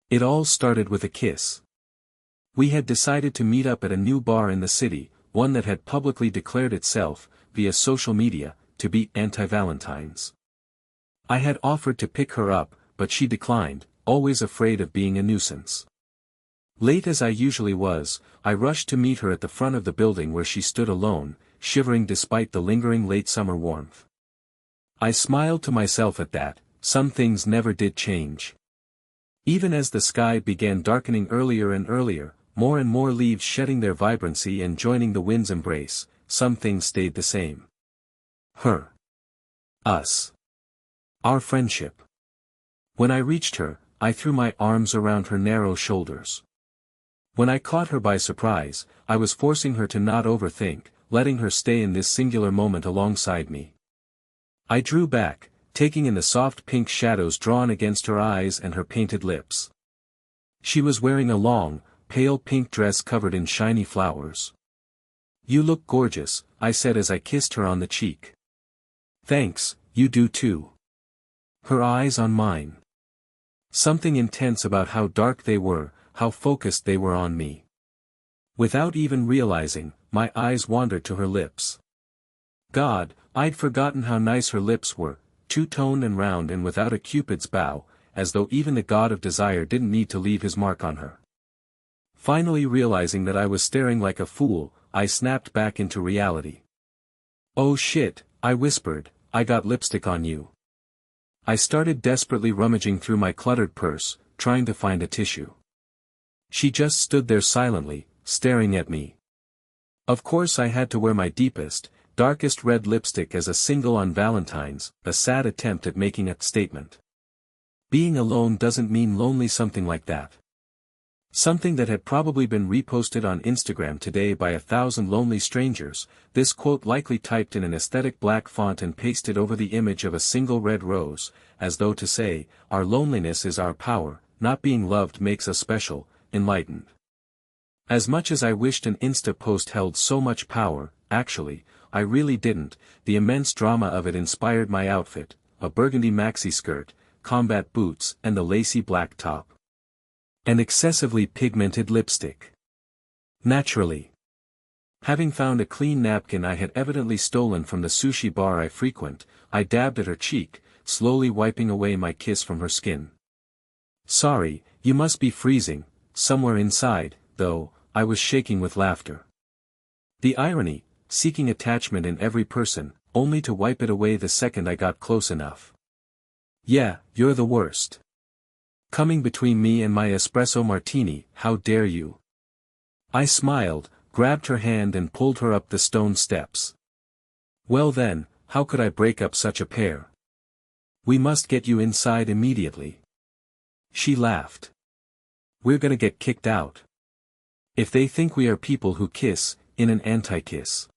It all started with a kiss. We had decided to meet up at a new bar in the city, one that had publicly declared itself, via social media, to be anti-Valentine's. I had offered to pick her up, but she declined, always afraid of being a nuisance. Late as I usually was, I rushed to meet her at the front of the building where she stood alone, shivering despite the lingering late summer warmth. I smiled to myself at that. Some things never did change. Even as the sky began darkening earlier and earlier, more and more leaves shedding their vibrancy and joining the wind's embrace, some things stayed the same. Her. Us. Our friendship. When I reached her, I threw my arms around her narrow shoulders. When I caught her by surprise, I was forcing her to not overthink, letting her stay in this singular moment alongside me. I drew back, taking in the soft pink shadows drawn against her eyes and her painted lips. She was wearing a long, pale pink dress covered in shiny flowers. "You look gorgeous," I said as I kissed her on the cheek. "Thanks, you do too." Her eyes on mine. Something intense about how dark they were, how focused they were on me. Without even realizing, my eyes wandered to her lips. God, I'd forgotten how nice her lips were, two-toned and round and without a Cupid's bow, as though even the god of desire didn't need to leave his mark on her. Finally realizing that I was staring like a fool, I snapped back into reality. "Oh shit," I whispered, "I got lipstick on you." I started desperately rummaging through my cluttered purse, trying to find a tissue. She just stood there silently, staring at me. Of course I had to wear my deepest, darkest red lipstick as a single on Valentine's, a sad attempt at making a statement. Being alone doesn't mean lonely, something like that. Something that had probably been reposted on Instagram today by 1,000 lonely strangers, this quote likely typed in an aesthetic black font and pasted over the image of a single red rose, as though to say, our loneliness is our power, not being loved makes us special, enlightened. As much as I wished an Insta post held so much power, actually, I really didn't. The immense drama of it inspired my outfit, a burgundy maxi skirt, combat boots and the lacy black top. And excessively pigmented lipstick. Naturally. Having found a clean napkin I had evidently stolen from the sushi bar I frequent, I dabbed at her cheek, slowly wiping away my kiss from her skin. "Sorry, you must be freezing." Somewhere inside, though, I was shaking with laughter. The irony, seeking attachment in every person, only to wipe it away the second I got close enough. "Yeah, you're the worst. Coming between me and my espresso martini, how dare you?" I smiled, grabbed her hand and pulled her up the stone steps. "Well then, how could I break up such a pair? We must get you inside immediately." She laughed. "We're gonna get kicked out. If they think we are people who kiss, in an anti-kiss."